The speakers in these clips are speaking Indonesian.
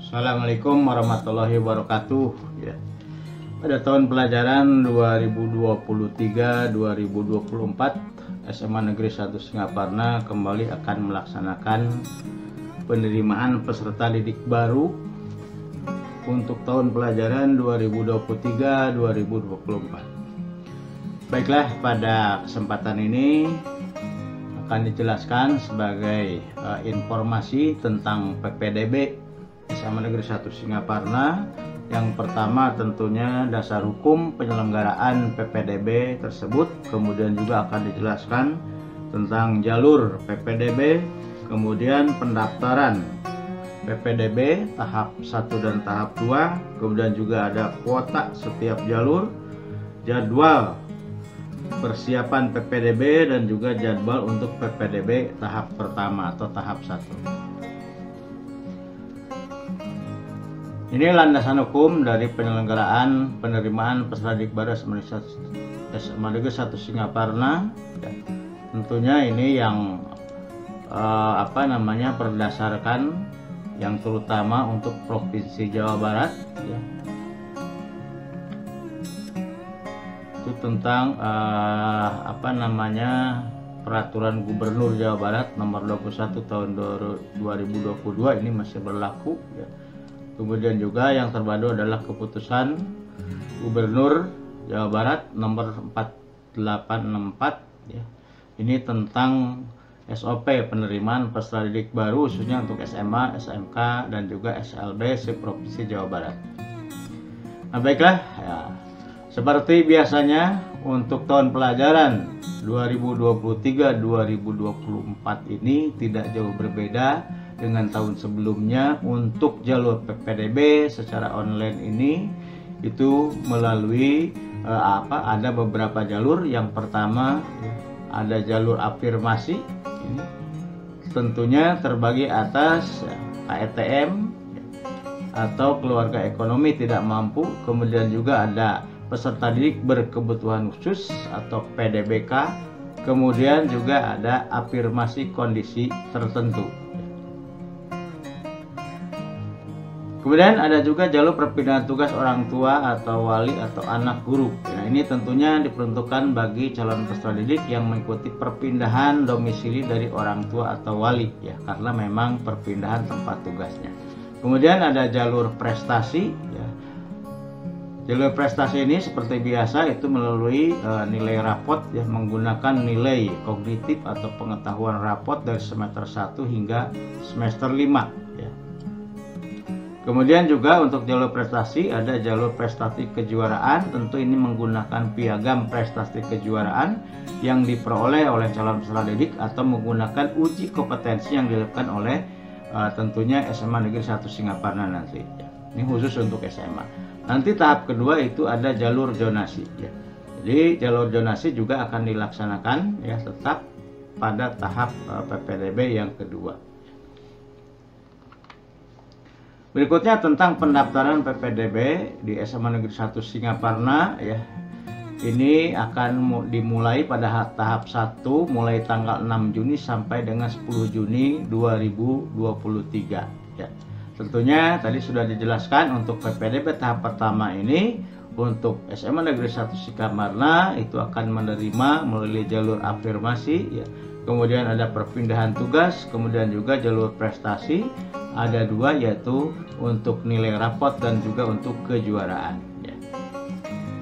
Assalamualaikum warahmatullahi wabarakatuh. Ya. Pada tahun pelajaran 2023-2024, SMA Negeri 1 Singaparna kembali akan melaksanakan penerimaan peserta didik baru untuk tahun pelajaran 2023-2024. Baiklah, pada kesempatan ini akan dijelaskan sebagai informasi tentang PPDB SMA Negeri 1 Singaparna. Yang pertama tentunya dasar hukum penyelenggaraan PPDB tersebut, kemudian juga akan dijelaskan tentang jalur PPDB, kemudian pendaftaran PPDB tahap 1 dan tahap 2, kemudian juga ada kuota setiap jalur, jadwal persiapan PPDB, dan juga jadwal untuk PPDB tahap pertama atau tahap 1. Ini landasan hukum dari penyelenggaraan penerimaan peserta didik baru SMA Negeri 1 Singaparna. Ya, tentunya ini yang berdasarkan yang terutama untuk Provinsi Jawa Barat. Ya. Itu tentang Peraturan Gubernur Jawa Barat nomor 21 tahun 2022 ini masih berlaku. Ya. Kemudian juga yang terbaru adalah keputusan Gubernur Jawa Barat nomor 4864. Ya. Ini tentang SOP penerimaan peserta didik baru khususnya untuk SMA, SMK, dan juga SLB se-Provinsi Jawa Barat. Nah, baiklah, ya. Seperti biasanya untuk tahun pelajaran 2023-2024 ini tidak jauh berbeda dengan tahun sebelumnya. Untuk jalur PPDB secara online ini itu melalui ada beberapa jalur. Yang pertama ada jalur afirmasi, ini tentunya terbagi atas KETM atau keluarga ekonomi tidak mampu, kemudian juga ada peserta didik berkebutuhan khusus atau PDBK, kemudian juga ada afirmasi kondisi tertentu. Kemudian ada juga jalur perpindahan tugas orang tua atau wali atau anak guru. Nah, ini tentunya diperuntukkan bagi calon peserta didik yang mengikuti perpindahan domisili dari orang tua atau wali, ya, karena memang perpindahan tempat tugasnya. Kemudian ada jalur prestasi. Ya. Jalur prestasi ini seperti biasa itu melalui nilai rapot, ya, menggunakan nilai kognitif atau pengetahuan rapot dari semester 1 hingga semester 5. Ya. Kemudian juga untuk jalur prestasi ada jalur prestasi kejuaraan. Tentu ini menggunakan piagam prestasi kejuaraan yang diperoleh oleh calon peserta didik atau menggunakan uji kompetensi yang dilakukan oleh tentunya SMA Negeri 1 Singaparna nanti. Ya. Ini khusus untuk SMA. Nanti tahap kedua itu ada jalur zonasi. Ya. Jadi jalur zonasi juga akan dilaksanakan, ya, tetap pada tahap PPDB yang kedua. Berikutnya tentang pendaftaran PPDB di SMA Negeri 1 Singaparna, ya. Ini akan dimulai pada tahap 1 mulai tanggal 6 Juni sampai dengan 10 Juni 2023, ya. Tentunya tadi sudah dijelaskan untuk PPDB tahap pertama ini untuk SMA Negeri 1 Singaparna itu akan menerima melalui jalur afirmasi, ya. Kemudian ada perpindahan tugas, kemudian juga jalur prestasi. Ada dua, yaitu untuk nilai rapot dan juga untuk kejuaraan. Ya.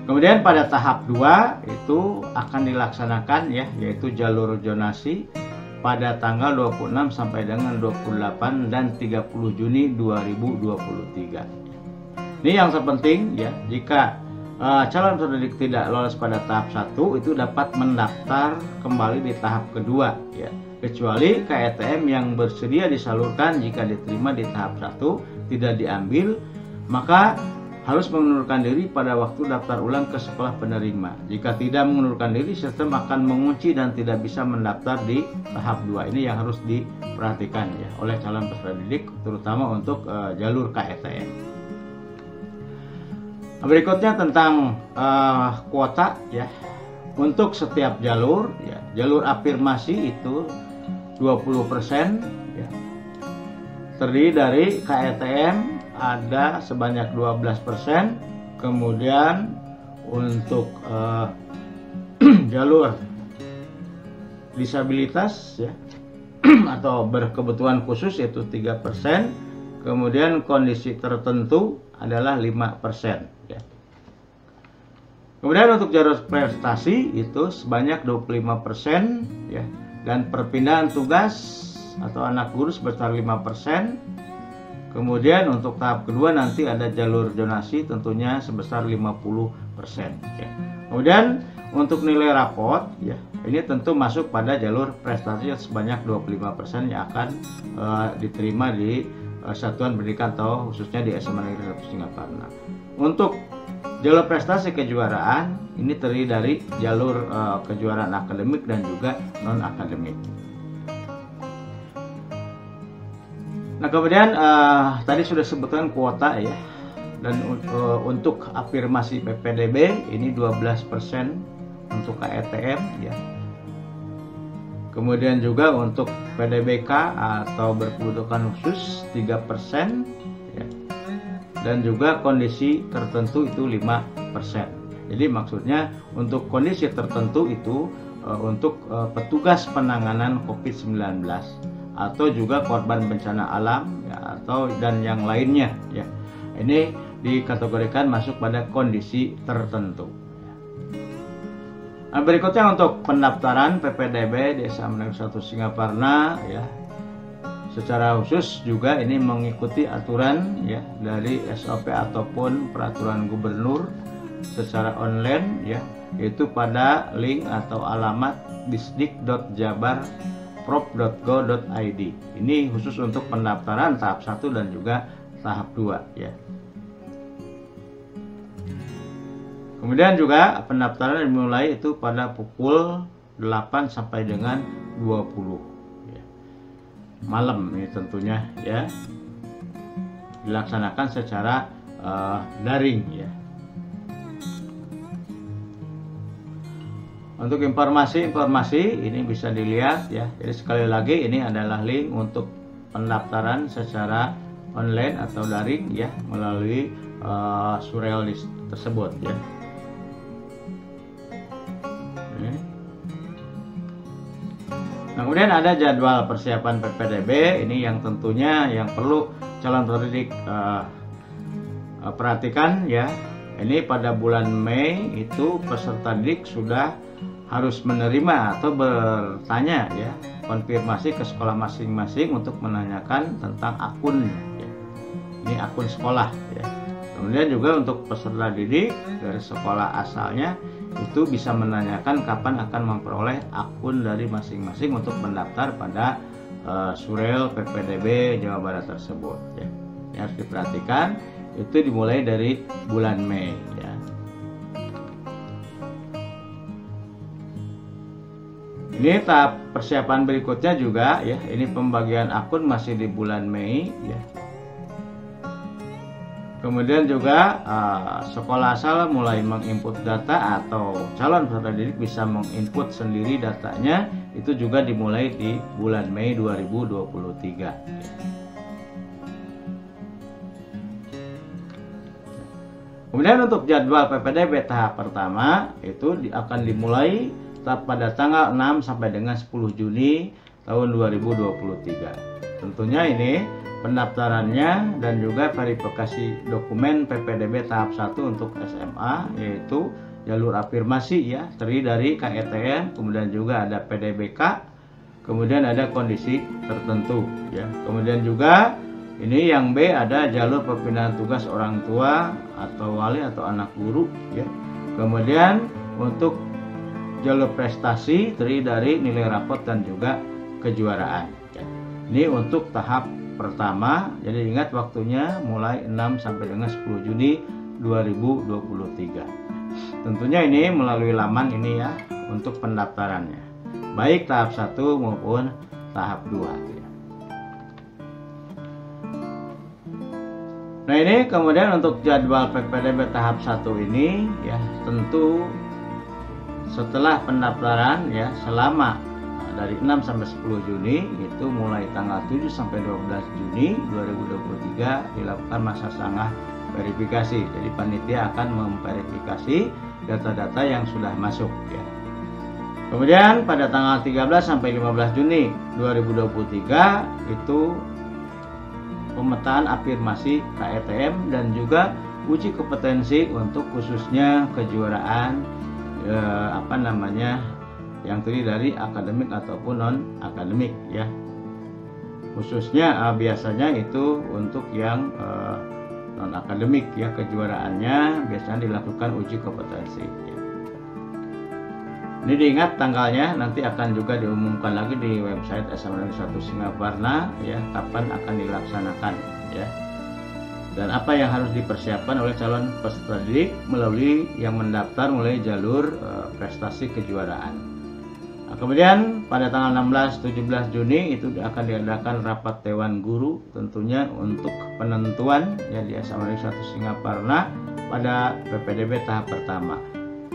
Kemudian pada tahap 2 itu akan dilaksanakan, ya, yaitu jalur zonasi pada tanggal 26 sampai dengan 28 dan 30 Juni 2023. Ini yang terpenting, ya, jika calon peserta didik tidak lolos pada tahap 1 itu dapat mendaftar kembali di tahap kedua, ya. Kecuali KETM yang bersedia disalurkan jika diterima di tahap 1 tidak diambil, maka harus mengundurkan diri pada waktu daftar ulang ke sekolah penerima. Jika tidak mengundurkan diri, sistem akan mengunci dan tidak bisa mendaftar di tahap 2. Ini yang harus diperhatikan, ya, oleh calon peserta didik, terutama untuk jalur KETM. Berikutnya tentang kuota, ya. Untuk setiap jalur, ya, jalur afirmasi itu 20%, ya, terdiri dari KETM ada sebanyak 12%. Kemudian untuk jalur disabilitas ya atau berkebutuhan khusus itu 3%. Kemudian kondisi tertentu adalah 5% ya. Kemudian untuk jalur prestasi itu sebanyak 25% ya, dan perpindahan tugas atau anak guru sebesar 5%. Kemudian untuk tahap kedua nanti ada jalur zonasi tentunya sebesar 50% ya. Kemudian untuk nilai rapot ya, ini tentu masuk pada jalur prestasi sebanyak 25% yang akan diterima di satuan pendidikan atau khususnya di SMA Negeri 1 Singaparna. Untuk jalur prestasi kejuaraan ini terdiri dari jalur kejuaraan akademik dan juga non akademik. Nah kemudian tadi sudah sebutkan kuota ya, dan untuk afirmasi PPDB ini 12% untuk KETM ya. Kemudian juga untuk PDBK atau berkebutuhan khusus 3% ya. Dan juga kondisi tertentu itu 5%. Jadi maksudnya untuk kondisi tertentu itu untuk petugas penanganan COVID-19 atau juga korban bencana alam ya, atau dan yang lainnya ya. Ini dikategorikan masuk pada kondisi tertentu. Nah, berikutnya untuk pendaftaran PPDB di SMA Negeri 1 Singaparna ya. Secara khusus juga ini mengikuti aturan ya dari SOP ataupun peraturan gubernur secara online ya, yaitu pada link atau alamat disdik.jabar.prop.go.id. Ini khusus untuk pendaftaran tahap 1 dan juga tahap 2 ya. Kemudian juga pendaftaran dimulai itu pada pukul 8 sampai dengan 20 ya. Malam ini tentunya ya. Dilaksanakan secara daring ya. Untuk informasi ini bisa dilihat ya. Jadi sekali lagi ini adalah link untuk pendaftaran secara online atau daring ya, melalui surrealist tersebut ya. Nah, kemudian ada jadwal persiapan PPDB ini yang tentunya yang perlu calon pendidik perhatikan ya. Ini pada bulan Mei itu peserta didik sudah harus menerima atau bertanya ya, konfirmasi ke sekolah masing-masing untuk menanyakan tentang akun ya. Ini akun sekolah ya. Kemudian juga untuk peserta didik dari sekolah asalnya itu bisa menanyakan kapan akan memperoleh akun dari masing-masing untuk mendaftar pada Surel PPDB Jawa Barat tersebut ya. Ini harus diperhatikan, itu dimulai dari bulan Mei ya. Ini tahap persiapan berikutnya juga ya, ini pembagian akun masih di bulan Mei ya. Kemudian juga sekolah asal mulai menginput data atau calon peserta didik bisa menginput sendiri datanya, itu juga dimulai di bulan Mei 2023. Kemudian untuk jadwal PPDB tahap pertama itu akan dimulai pada tanggal 6 sampai dengan 10 Juni tahun 2023. Tentunya ini pendaftarannya dan juga verifikasi dokumen PPDB tahap 1 untuk SMA, yaitu jalur afirmasi ya, terdiri dari KETM, kemudian juga ada PDBK, kemudian ada kondisi tertentu ya. Kemudian juga ini yang B ada jalur perpindahan tugas orang tua atau wali atau anak guru ya. Kemudian untuk jalur prestasi terdiri dari nilai rapot dan juga kejuaraan ya. Ini untuk tahap pertama, jadi ingat waktunya mulai 6 sampai dengan 10 Juni 2023. Tentunya ini melalui laman ini ya untuk pendaftarannya, baik tahap 1 maupun tahap 2 ya. Nah ini kemudian untuk jadwal PPDB tahap 1 ini ya, tentu setelah pendaftaran ya selama dari 6 sampai 10 Juni itu mulai tanggal 7 sampai 12 Juni 2023 dilakukan masa sanggah verifikasi. Jadi panitia akan memverifikasi data-data yang sudah masuk ya. Kemudian pada tanggal 13 sampai 15 Juni 2023 itu pemetaan afirmasi KETM dan juga uji kompetensi untuk khususnya kejuaraan yang terdiri dari akademik ataupun non akademik ya. Khususnya biasanya itu untuk yang non akademik ya, kejuaraannya biasanya dilakukan uji kompetensi ya. Ini diingat tanggalnya nanti akan juga diumumkan lagi di website SMA Negeri 1 Singaparna ya, kapan akan dilaksanakan ya. Dan apa yang harus dipersiapkan oleh calon peserta didik melalui yang mendaftar mulai jalur prestasi kejuaraan. Nah, kemudian pada tanggal 16-17 Juni itu akan diadakan rapat Dewan Guru tentunya untuk penentuan ya di SMA Negeri 1 Singaparna pada PPDB tahap pertama.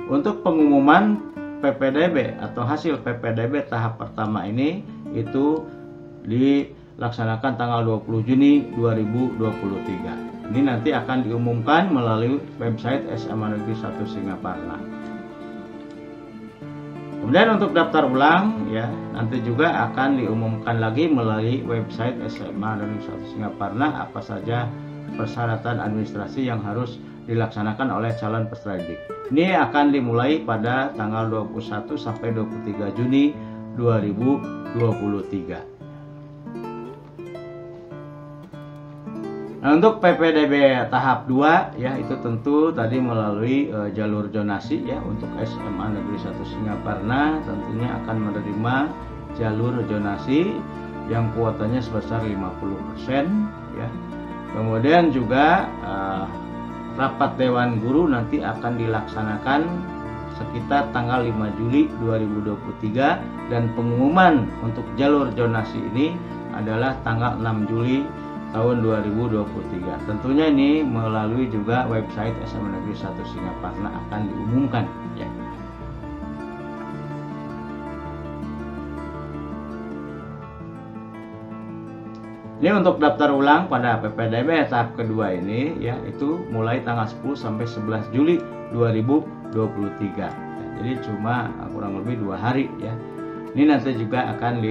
Untuk pengumuman PPDB atau hasil PPDB tahap pertama ini itu dilaksanakan tanggal 20 Juni 2023. Ini nanti akan diumumkan melalui website SMA Negeri 1 Singaparna. Kemudian untuk daftar ulang ya nanti juga akan diumumkan lagi melalui website SMA Negeri 1 Singaparna apa saja persyaratan administrasi yang harus dilaksanakan oleh calon peserta didik. Ini akan dimulai pada tanggal 21 sampai 23 Juni 2023. Nah, untuk PPDB tahap 2 ya itu tentu tadi melalui jalur zonasi ya. Untuk SMA Negeri 1 Singaparna tentunya akan menerima jalur zonasi yang kuotanya sebesar 50% ya. Kemudian juga rapat Dewan Guru nanti akan dilaksanakan sekitar tanggal 5 Juli 2023 dan pengumuman untuk jalur zonasi ini adalah tanggal 6 Juli tahun 2023. Tentunya ini melalui juga website SMA Negeri 1 Singaparna akan diumumkan ya. Ini untuk daftar ulang pada PPDB tahap kedua ini ya itu mulai tanggal 10 sampai 11 Juli 2023. Ya, jadi cuma kurang lebih 2 hari ya. Ini nanti juga akan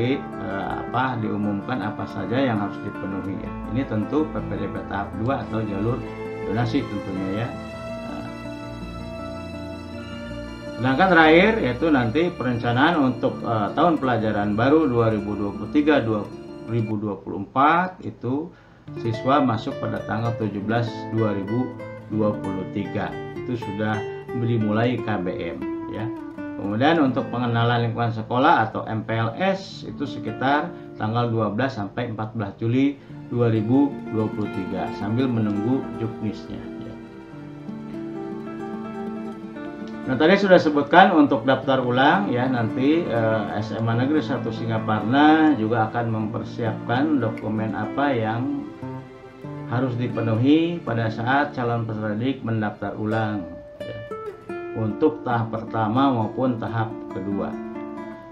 diumumkan apa saja yang harus dipenuhi ya. Ini tentu PPDB tahap 2 atau jalur donasi tentunya ya. Sedangkan terakhir yaitu nanti perencanaan untuk tahun pelajaran baru 2023-2024 itu siswa masuk pada tanggal 17/2023 itu sudah dimulai KBM ya. Kemudian untuk pengenalan lingkungan sekolah atau MPLS itu sekitar tanggal 12 sampai 14 Juli 2023 sambil menunggu juknisnya ya. Nah tadi sudah sebutkan untuk daftar ulang ya nanti SMA Negeri 1 Singaparna juga akan mempersiapkan dokumen apa yang harus dipenuhi pada saat calon peserta didik mendaftar ulang ya, untuk tahap pertama maupun tahap kedua.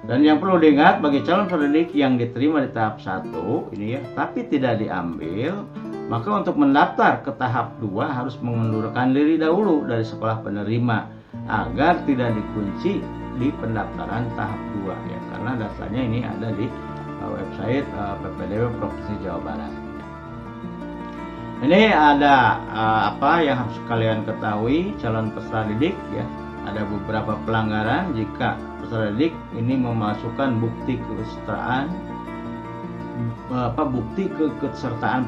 Dan yang perlu diingat bagi calon peserta didik yang diterima di tahap 1 ini ya tapi tidak diambil, maka untuk mendaftar ke tahap 2 harus mengundurkan diri dahulu dari sekolah penerima agar tidak dikunci di pendaftaran tahap 2 ya, karena datanya ini ada di website PPDB Provinsi Jawa Barat. Ini ada apa yang harus kalian ketahui calon peserta didik ya. Ada beberapa pelanggaran jika peserta didik ini memasukkan bukti kesertaan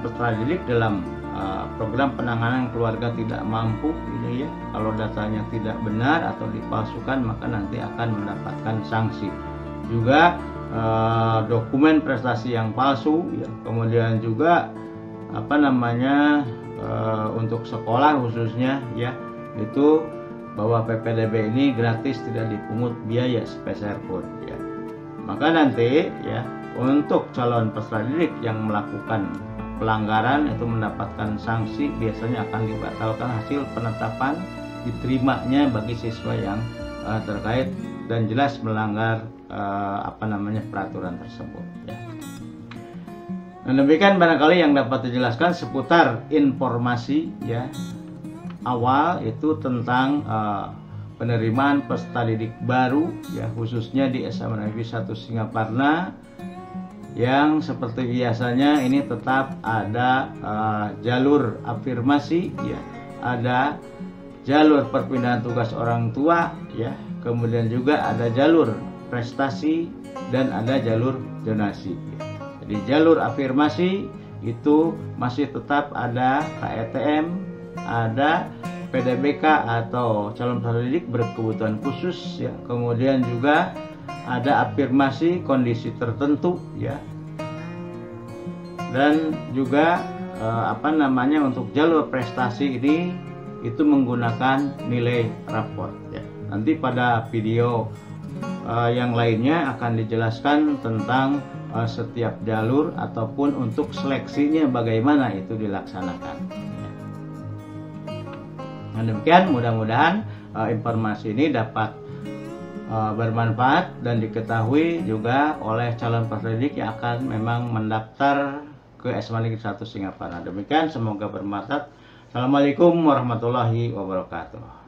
peserta didik dalam program penanganan keluarga tidak mampu ini ya. Kalau datanya tidak benar atau dipalsukan maka nanti akan mendapatkan sanksi. Juga dokumen prestasi yang palsu ya. Kemudian juga untuk sekolah khususnya ya itu bahwa PPDB ini gratis tidak dipungut biaya sepeser pun ya. Maka nanti ya untuk calon peserta didik yang melakukan pelanggaran itu mendapatkan sanksi, biasanya akan dibatalkan hasil penetapan diterimanya bagi siswa yang terkait dan jelas melanggar peraturan tersebut ya. Nah, demikian barangkali yang dapat dijelaskan seputar informasi ya awal itu tentang penerimaan peserta didik baru ya, khususnya di SMA Negeri 1 Singaparna, yang seperti biasanya ini tetap ada jalur afirmasi ya, ada jalur perpindahan tugas orang tua ya, kemudian juga ada jalur prestasi dan ada jalur zonasi ya. Di jalur afirmasi itu masih tetap ada KETM, ada PDBK atau calon peserta didik berkebutuhan khusus ya, kemudian juga ada afirmasi kondisi tertentu ya, dan juga untuk jalur prestasi ini itu menggunakan nilai raport ya. Nanti pada video yang lainnya akan dijelaskan tentang setiap jalur ataupun untuk seleksinya bagaimana itu dilaksanakan. Nah, demikian mudah-mudahan informasi ini dapat bermanfaat dan diketahui juga oleh calon peserta didik yang akan memang mendaftar ke SMA Negeri 1 Singaparna. Demikian, semoga bermanfaat. Assalamualaikum warahmatullahi wabarakatuh.